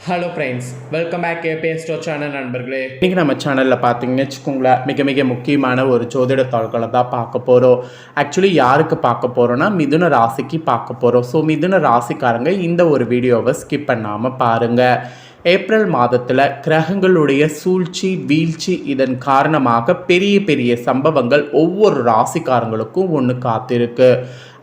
Hello friends, welcome back KPS store channel நண்பர்களே. இன்றைக்கி நம்ம சேனலில் பார்த்தீங்கன்னு வச்சுக்கோங்களேன், மிக முக்கியமான ஒரு ஜோதிட தாள்களை தான் பார்க்க போகிறோம். ஆக்சுவலி யாருக்கு பார்க்க போகிறோன்னா மிதுன ராசிக்கு பார்க்க போகிறோம். ஸோ மிதுன ராசிக்காரங்க இந்த ஒரு வீடியோவை ஸ்கிப் பண்ணாமல் பாருங்கள். ஏப்ரல் மாதத்தில் கிரகங்களுடைய சூழ்ச்சி வீழ்ச்சி இதன் காரணமாக பெரிய சம்பவங்கள் ஒவ்வொரு ராசிக்காரங்களுக்கும் ஒன்று காத்திருக்கு.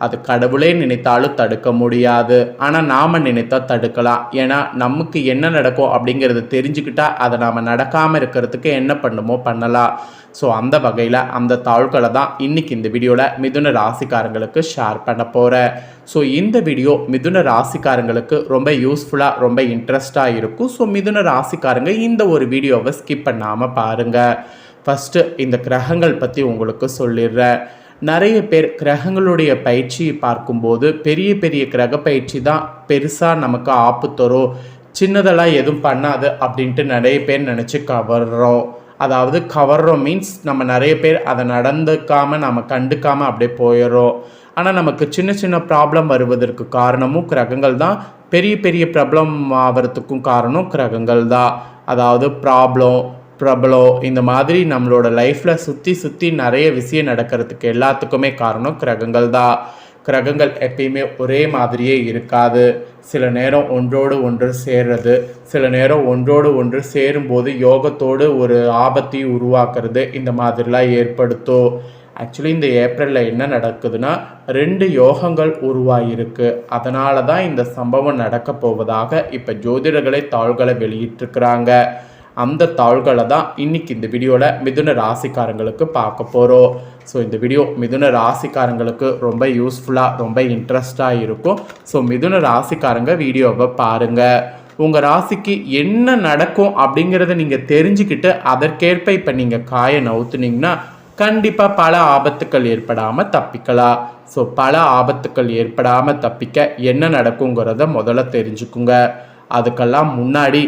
அது கடவுளே நினைத்தாலும் தடுக்க முடியாது, ஆனால் நாம் நினைத்தா தடுக்கலாம். ஏன்னா நமக்கு என்ன நடக்கும் அப்படிங்கிறது தெரிஞ்சுக்கிட்டா அதை நாம் நடக்காமல் இருக்கிறதுக்கு என்ன பண்ணுமோ பண்ணலாம். ஸோ அந்த வகையில் அந்த தாள்களை தான் இன்றைக்கி இந்த வீடியோவில் மிதுன ராசிக்காரங்களுக்கு ஷேர் பண்ண போகிறேன். ஸோ இந்த வீடியோ மிதுன ராசிக்காரங்களுக்கு ரொம்ப யூஸ்ஃபுல்லாக ரொம்ப இன்ட்ரெஸ்டாக இருக்கும். ஸோ மிதுன ராசிக்காரங்க இந்த ஒரு வீடியோவை ஸ்கிப் பண்ணாமல் பாருங்கள். ஃபஸ்ட்டு இந்த கிரகங்கள் பற்றி உங்களுக்கு சொல்லிடுறேன். நிறைய பேர் கிரகங்களுடைய பயிற்சி பார்க்கும்போது பெரிய கிரக பயிற்சி தான் பெருசாக நமக்கு ஆப்பு தரும், சின்னதெல்லாம் எதுவும் பண்ணாது அப்படின்ட்டு நிறைய பேர் நினச்சி கவர்றோம். அதாவது கவர்றோம் மீன்ஸ் நம்ம நிறைய பேர் அதை நடந்துக்காமல் நம்ம கண்டுக்காமல் அப்படியே போயிடுறோம். ஆனால் நமக்கு சின்ன ப்ராப்ளம் வருவதற்கு காரணமும் கிரகங்கள் தான், பெரிய ப்ராப்ளம் ஆகிறதுக்கும் காரணம் கிரகங்கள் தான். அதாவது பிரபலம் இந்த மாதிரி நம்மளோட லைஃப்பில் சுற்றி நிறைய விஷயம் நடக்கிறதுக்கு எல்லாத்துக்குமே காரணம் கிரகங்கள் தான். கிரகங்கள் எப்பயுமே ஒரே மாதிரியே இருக்காது. சில நேரம் ஒன்றோடு ஒன்று சேர்றது, சில நேரம் ஒன்றோடு ஒன்று சேரும்போது யோகத்தோடு ஒரு ஆபத்தையும் உருவாக்குறது, இந்த மாதிரிலாம் ஏற்படுத்தும். ஆக்சுவலி இந்த ஏப்ரலில் என்ன நடக்குதுன்னா 2 யோகங்கள் உருவாகிருக்கு. அதனால தான் இந்த சம்பவம் நடக்க போவதாக இப்போ ஜோதிடர்களை தாள்களை வெளியிட்டிருக்கிறாங்க. அந்த தாள்களை தான் இன்றைக்கி இந்த வீடியோவில் மிதுன ராசிக்காரங்களுக்கு பார்க்க போகிறோம். ஸோ இந்த வீடியோ மிதுன ராசிக்காரங்களுக்கு ரொம்ப யூஸ்ஃபுல்லாக ரொம்ப இன்ட்ரெஸ்டாக இருக்கும். ஸோ மிதுன ராசிக்காரங்க வீடியோவை பாருங்கள். உங்கள் ராசிக்கு என்ன நடக்கும் அப்படிங்கிறத நீங்கள் தெரிஞ்சுக்கிட்டு அதற்கேற்ப இப்போ நீங்கள் காயை நவுத்துனீங்கன்னா கண்டிப்பாக பல ஆபத்துக்கள் ஏற்படாமல் தப்பிக்கலாம். ஸோ பல ஆபத்துக்கள் ஏற்படாமல் தப்பிக்க என்ன நடக்குங்கிறத முதல்ல தெரிஞ்சுக்குங்க. அதுக்கெல்லாம் முன்னாடி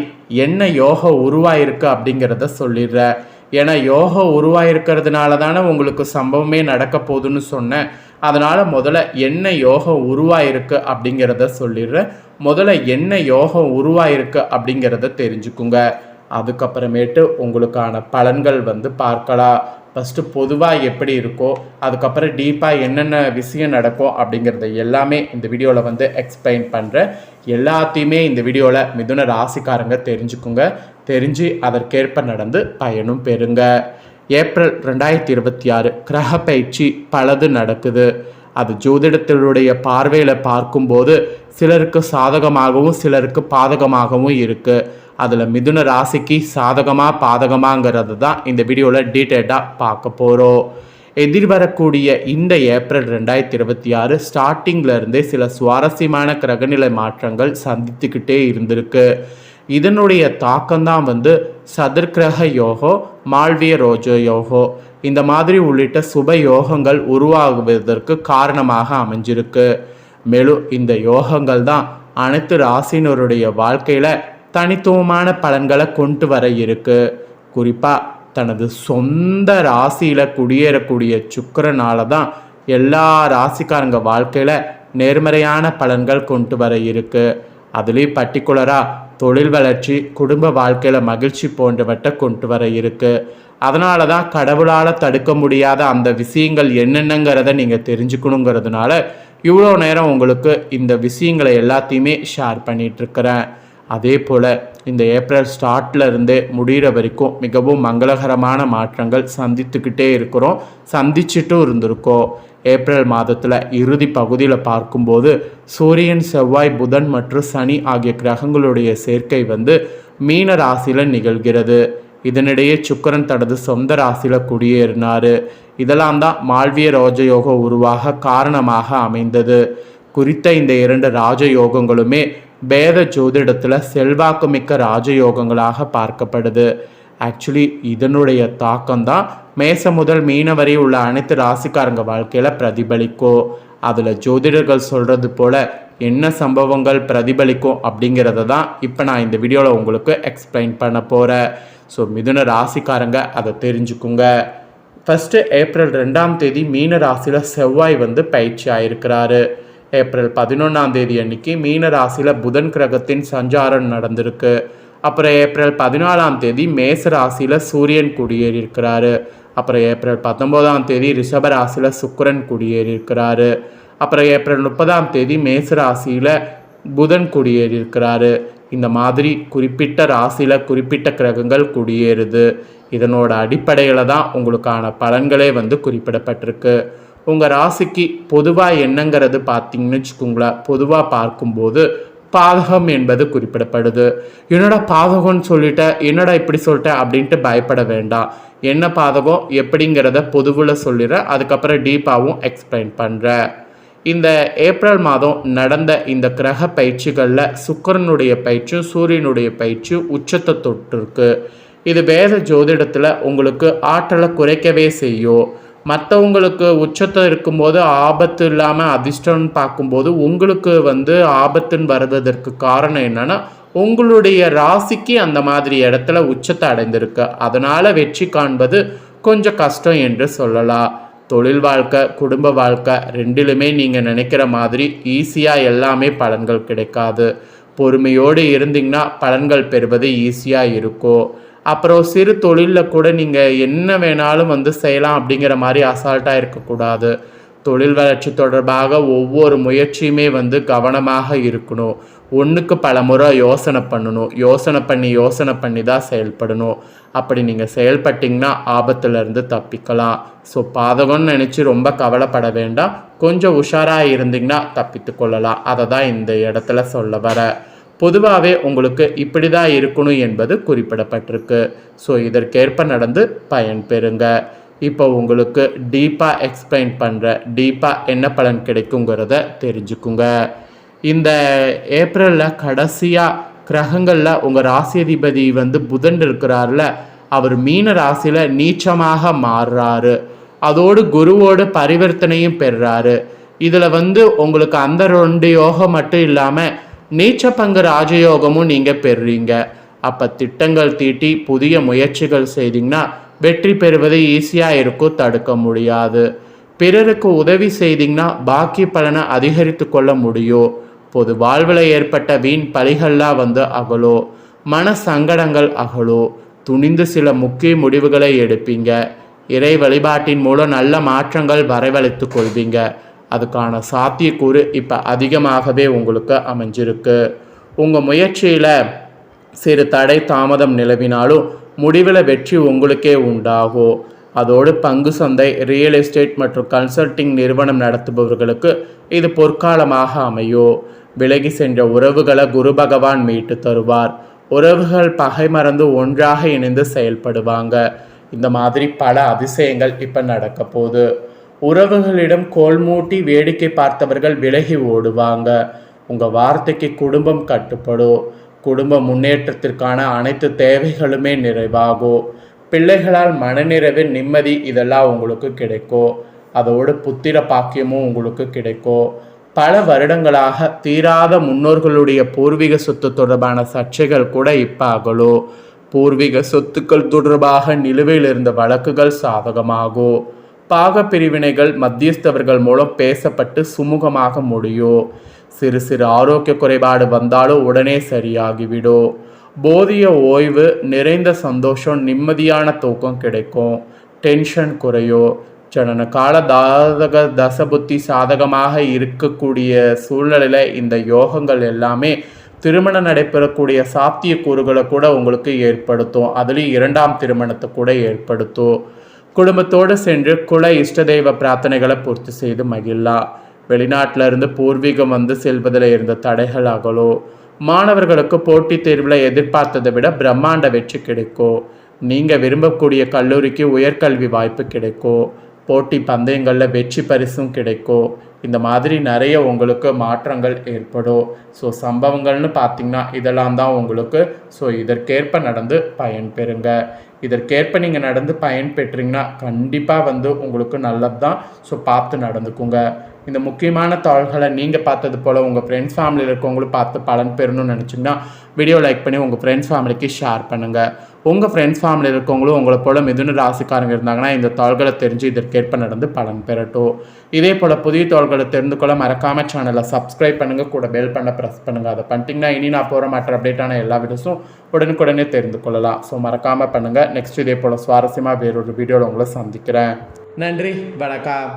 என்ன யோகம் உருவாயிருக்கு அப்படிங்கிறத சொல்லிடுறேன். ஏன்னா யோகம் உருவாயிருக்கிறதுனால தானே உங்களுக்கு சம்பவமே நடக்க போகுதுன்னு சொன்னேன். அதனால் முதல்ல என்ன யோகம் உருவாயிருக்கு அப்படிங்கிறத சொல்லிடுறேன். முதல்ல என்ன யோகம் உருவாயிருக்கு அப்படிங்கிறத தெரிஞ்சுக்குங்க. அதுக்கப்புறமேட்டு உங்களுக்கான பலன்கள் பார்க்கலாம். ஃபஸ்ட்டு பொதுவாக எப்படி இருக்கோ, அதுக்கப்புறம் டீப்பாக என்னென்ன விஷயம் நடக்கும் அப்படிங்கிறத எல்லாமே இந்த வீடியோவில் எக்ஸ்பிளைன் பண்ணுறேன். எல்லாத்தையுமே இந்த வீடியோவில் மிதுன ராசிக்காரங்க தெரிஞ்சுக்குங்க. தெரிஞ்சு அதற்கேற்ப நடந்து பயனும் பெறுங்க. ஏப்ரல் 2026 கிரக பயிற்சி பலது நடக்குது. அது ஜோதிடத்தினுடைய பார்வையில் பார்க்கும்போது சிலருக்கு சாதகமாகவும் சிலருக்கு பாதகமாகவும் இருக்குது. அதில் மிதுன ராசிக்கு சாதகமாக பாதகமாங்கிறது தான் இந்த வீடியோவில் டீட்டெயிலாக பார்க்க போகிறோம். எதிர்வரக்கூடிய இந்த ஏப்ரல் 2026 ஸ்டார்டிங்கில் சில சுவாரஸ்யமான கிரகநிலை மாற்றங்கள் சந்தித்துக்கிட்டே இருந்திருக்கு. இதனுடைய தாக்கம்தான் சதுர்கிரக யோகம், மால்விய ரோஜ யோகம் இந்த மாதிரி உள்ளிட்ட சுப யோகங்கள் உருவாகுவதற்கு காரணமாக அமைஞ்சிருக்கு. மேலும் இந்த யோகங்கள் தான் அனைத்து ராசினருடைய வாழ்க்கையில் தனித்துவமான பலன்களை கொண்டு வர இருக்கு. குறிப்பாக தனது சொந்த ராசியில் குடியேறக்கூடிய சுக்கிரனால தான் எல்லா ராசிக்காரங்க வாழ்க்கையில் நேர்மறையான பலன்கள் கொண்டு வர இருக்கு. அதுலேயும் பர்டிகுலராக தொழில் வளர்ச்சி, குடும்ப வாழ்க்கையில் மகிழ்ச்சி போன்றவற்றை கொண்டு வர இருக்கு. அதனால தான் கடவுளால் தடுக்க முடியாத அந்த விஷயங்கள் என்னென்னங்கிறத நீங்கள் தெரிஞ்சுக்கணுங்கிறதுனால இவ்வளோ நேரம் உங்களுக்கு இந்த விஷயங்களை எல்லாத்தையுமே ஷேர் பண்ணிகிட்ருக்கிறேன். அதே போல் இந்த ஏப்ரல் ஸ்டார்ட்லேருந்தே முடிகிற வரைக்கும் மிகவும் மங்களகரமான மாற்றங்கள் சந்தித்துக்கிட்டே இருக்கிறோம், சந்திச்சுட்டும் இருந்திருக்கோம். ஏப்ரல் மாதத்தில் இறுதி பகுதியில் பார்க்கும்போது சூரியன், செவ்வாய், புதன் மற்றும் சனி ஆகிய கிரகங்களுடைய சேர்க்கை மீன ராசியில் நிகழ்கிறது. இதனிடையே சுக்கிரன் தனது சொந்த ராசியில் குடியேறினார். இதெல்லாம் தான் மால்விய ராஜயோகம் உருவாக காரணமாக அமைந்தது. குறித்த இந்த 2 ராஜயோகங்களுமே வேத ஜோதிடத்தில் செல்வாக்குமிக்க ராஜயோகங்களாக பார்க்கப்படுது. ஆக்சுவலி இதனுடைய தாக்கம்தான் மேசம் முதல் மீன வரை உள்ள அனைத்து ராசிக்காரங்க வாழ்க்கையில் பிரதிபலிக்கும். அதில் ஜோதிடர்கள் சொல்கிறது போல் என்ன சம்பவங்கள் பிரதிபலிக்கும் அப்படிங்கிறத தான் இப்போ நான் இந்த வீடியோவில் உங்களுக்கு எக்ஸ்பிளைன் பண்ண போகிறேன். ஸோ மிதுன ராசிக்காரங்க அதை தெரிஞ்சுக்குங்க. ஃபஸ்ட்டு ஏப்ரல் 2ஆம் தேதி மீன ராசியில் செவ்வாய் பயிற்சி ஆகிருக்கிறாரு. ஏப்ரல் 11ஆம் தேதி அன்னைக்கு மீன ராசியில் புதன் கிரகத்தின் சஞ்சாரம் நடந்திருக்கு. அப்புறம் ஏப்ரல் 14ஆம் தேதி மேச ராசியில் சூரியன் குடியேறி இருக்கிறாரு. அப்புறம் ஏப்ரல் 19ஆம் தேதி ரிஷப ராசியில் சுக்கிரன் குடியேறி இருக்கிறாரு. அப்புறம் ஏப்ரல் 30ஆம் தேதி மேச ராசியில் புதன் குடியேறி இருக்கிறாரு. இந்த மாதிரி குறிப்பிட்ட ராசியில் குறிப்பிட்ட கிரகங்கள் குடியேறுது. இதனோட அடிப்படையில் தான் உங்களுக்கான பலன்களே குறிப்பிடப்பட்டிருக்கு. உங்கள் ராசிக்கு பொதுவாக என்னங்கிறது பார்த்தீங்கன்னு வச்சுக்கோங்களேன். பொதுவாக பார்க்கும்போது பாதகம் என்பது குறிப்பிடப்படுது. என்னடா பாதகம்னு சொல்லிட்டேன், என்னடா இப்படி சொல்லிட்டேன் அப்படின்ட்டு பயப்பட வேண்டாம். என்ன பாதகம் எப்படிங்கிறத பொதுவில் சொல்லிடுறேன், அதுக்கப்புறம் டீப்பாகவும் எக்ஸ்பிளைன் பண்ணுறேன். இந்த ஏப்ரல் மாதம் நடந்த இந்த கிரக பயிற்சிகளில் சுக்கிரனுடைய பயிற்சி சூரியனுடைய பயிற்சி உச்சத்தை தொட்டிருக்கு. இது வேத ஜோதிடத்தில் உங்களுக்கு ஆற்றலை குறைக்கவே செய்யும். மற்றவங்களுக்கு உச்சத்தை இருக்கும்போது ஆபத்து இல்லாமல் அதிர்ஷ்டம்னு பார்க்கும்போது உங்களுக்கு ஆபத்துன்னு வருவதற்கு காரணம் என்னென்னா உங்களுடைய ராசிக்கு அந்த மாதிரி இடத்துல உச்சத்தை அடைந்திருக்கு. அதனால் வெற்றி காண்பது கொஞ்சம் கஷ்டம் என்று சொல்லலாம். தொழில் வாழ்க்கை குடும்ப வாழ்க்கை ரெண்டிலுமே நீங்கள் நினைக்கிற மாதிரி ஈஸியாக எல்லாமே பலன்கள் கிடைக்காது. பொறுமையோடு இருந்தீங்கன்னா பலன்கள் பெறுவது ஈஸியாக இருக்கும். அப்புறம் சிறு தொழிலில் கூட நீங்கள் என்ன வேணாலும் செய்யலாம் அப்படிங்கிற மாதிரி அசால்ட்டாக இருக்கக்கூடாது. தொழில் வளர்ச்சி தொடர்பாக ஒவ்வொரு முயற்சியுமே கவனமாக இருக்கணும். ஒன்றுக்கு பல முறை யோசனை பண்ணணும். யோசனை பண்ணி தான் செயல்படணும். அப்படி நீங்கள் செயல்பட்டிங்கன்னா ஆபத்துலேருந்து தப்பிக்கலாம். ஸோ பாதகம்னு நினச்சி ரொம்ப கவலைப்பட வேண்டாம். கொஞ்சம் உஷாராக இருந்தீங்கன்னா தப்பித்து கொள்ளலாம். அதை தான் இந்த இடத்துல சொல்ல வர. பொதுவாகவே உங்களுக்கு இப்படி தான் இருக்கணும் என்பது குறிப்பிடப்பட்டிருக்கு. ஸோ இதற்கேற்ப நடந்து பயன் பெறுங்க. இப்போ உங்களுக்கு டீப்பாக எக்ஸ்பிளைன் பண்ணுறேன். டீப்பாக என்ன பலன் கிடைக்குங்கிறத தெரிஞ்சுக்குங்க. இந்த ஏப்ரலில் கடைசியாக கிரகங்களில் உங்கள் ராசியதிபதி புதன் இருக்கிறார்ல, அவர் மீன ராசியில் நீச்சமாக மாறுறாரு. அதோடு குருவோடு பரிவர்த்தனையும் பெறுறாரு. இதில் உங்களுக்கு அந்த 2 யோகம் மட்டும் இல்லாமல் நீச்ச பங்கு ராஜயோகமும் நீங்கள் பெறுறீங்க. அப்போ திட்டங்கள் தீட்டி புதிய முயற்சிகள் செய்தீங்கன்னா வெற்றி பெறுவது ஈஸியாக இருக்கும், தடுக்க முடியாது. பிறருக்கு உதவி செய்தீங்கன்னா பாக்கி பலனை அதிகரித்து கொள்ள முடியும். பொது வாழ்வில் ஏற்பட்ட வீண் பழிகள்லாம் அகலும். மன சங்கடங்கள் அகலும். துணிந்து சில முக்கிய முடிவுகளை எடுப்பீங்க. இறை வழிபாட்டின் மூலம் நல்ல மாற்றங்கள் வரவழைத்து கொள்வீங்க. அதுக்கான சாத்தியக்கூறு இப்போ அதிகமாகவே உங்களுக்கு அமைஞ்சிருக்கு. உங்கள் முயற்சியில் சிறு தடை தாமதம் நிலவினாலும் முடிவில் வெற்றி உங்களுக்கே உண்டாகும். அதோடு பங்கு சந்தை ரியல் எஸ்டேட் மற்றும் கன்சல்டிங் நிறுவனம் நடத்துபவர்களுக்கு இது பொற்காலமாக அமையும். விலகி சென்ற உறவுகளை குரு பகவான் மீட்டு தருவார். உறவுகள் பகை மறந்து ஒன்றாக இணைந்து செயல்படுவாங்க. இந்த மாதிரி பல அதிசயங்கள் இப்போ நடக்க போகுது. உறவுகளிடம் கோல் மூட்டி வேடிக்கை பார்த்தவர்கள் விலகி ஓடுவாங்க. உங்கள் வார்த்தைக்கு குடும்பம் கட்டுப்படும். குடும்ப முன்னேற்றத்திற்கான அனைத்து தேவைகளுமே நிறைவாகும். பிள்ளைகளால் மனநிறைவு நிம்மதி இதெல்லாம் உங்களுக்கு கிடைக்கும். அதோடு புத்திர பாக்கியமும் உங்களுக்கு கிடைக்கும். பல வருடங்களாக தீராத முன்னோர்களுடைய பூர்வீக சொத்து தொடர்பான சர்ச்சைகள் கூட இப்போ அகலும். பூர்வீக சொத்துக்கள் தொடர்பாக நிலுவையில் இருந்த வழக்குகள் சாதகமாகும். பாக பிரிவினைகள் மத்தியஸ்தவர்கள் மூலம் பேசப்பட்டு சுமூகமாக முடியும். சிறு சிறு ஆரோக்கிய குறைபாடு வந்தாலும் உடனே சரியாகிவிடும். போதிய ஓய்வு, நிறைந்த சந்தோஷம், நிம்மதியான தூக்கம் கிடைக்கும். டென்ஷன் குறையும். ஜனன கால தசபுத்தி சாதகமாக இருக்கக்கூடிய சூழ்நிலையில் இந்த யோகங்கள் எல்லாமே திருமணம் நடைபெறக்கூடிய சாத்தியக்கூறுகளை கூட உங்களுக்கு ஏற்படுத்தும். அதுலேயும் 2ஆம் திருமணத்தை கூட ஏற்படுத்தும். குடும்பத்தோடு சென்று குல இஷ்ட தெய்வ பிரார்த்தனைகளை பூர்த்தி செய்து மகிழலாம். வெளிநாட்டில் இருந்து பூர்வீகம் செல்வதில் இருந்த தடைகள் அகலும். மாணவர்களுக்கு போட்டித் தேர்வில் எதிர்பார்த்ததை விட பிரம்மாண்ட வெற்றி கிடைக்கும். நீங்கள் விரும்பக்கூடிய கல்லூரிக்கு உயர்கல்வி வாய்ப்பு கிடைக்கும். போட்டி பந்தயங்களில் வெற்றி பரிசும் கிடைக்கும். இந்த மாதிரி நிறைய உங்களுக்கு மாற்றங்கள் ஏற்படும். ஸோ சம்பவங்கள்னு பார்த்திங்கன்னா இதெல்லாம் தான் உங்களுக்கு. ஸோ இதற்கேற்ப நடந்து பயன் பெறுங்க. இதற்கேற்ப நீங்கள் நடந்து பயன் பெற்றீங்கன்னா கண்டிப்பாக உங்களுக்கு நல்லது தான். ஸோ பார்த்து நடந்துக்குங்க. இந்த முக்கியமான தாள்களை நீங்கள் பார்த்தது போல் உங்கள் ஃப்ரெண்ட்ஸ் ஃபேமிலியில் இருக்கவங்களும் பார்த்து பலன் பெறணும்னு நினச்சிங்கன்னா வீடியோ லைக் பண்ணி உங்கள் ஃப்ரெண்ட்ஸ் ஃபேமிலிக்கு ஷேர் பண்ணுங்கள். உங்கள் ஃப்ரெண்ட்ஸ் ஃபேமிலியில் இருக்கவங்களும் உங்களை போல் மிதுன ராசிக்காரங்க இருந்தாங்கன்னா இந்த தாள்களை தெரிஞ்சு இதற்கேற்ப நடந்து பலன் பெறட்டும். இதே போல் புதிய தாள்களை தெரிந்து கொள்ள மறக்காமல் சேனலை சப்ஸ்கிரைப் பண்ணுங்கள், கூட பெல் பண்ண ப்ரெஸ் பண்ணுங்கள். அதை பண்ணிட்டீங்கன்னா இனி நான் போகிற மற்ற அப்டேட்டான எல்லா வீடியோஸும் உடனுக்குடனே தெரிந்து கொள்ளலாம். ஸோ மறக்காமல் பண்ணுங்கள். நெக்ஸ்ட் இதே போல் சுவாரஸ்யமாக வேறொரு வீடியோவில் உங்களை சந்திக்கிறேன். நன்றி, வணக்கம்.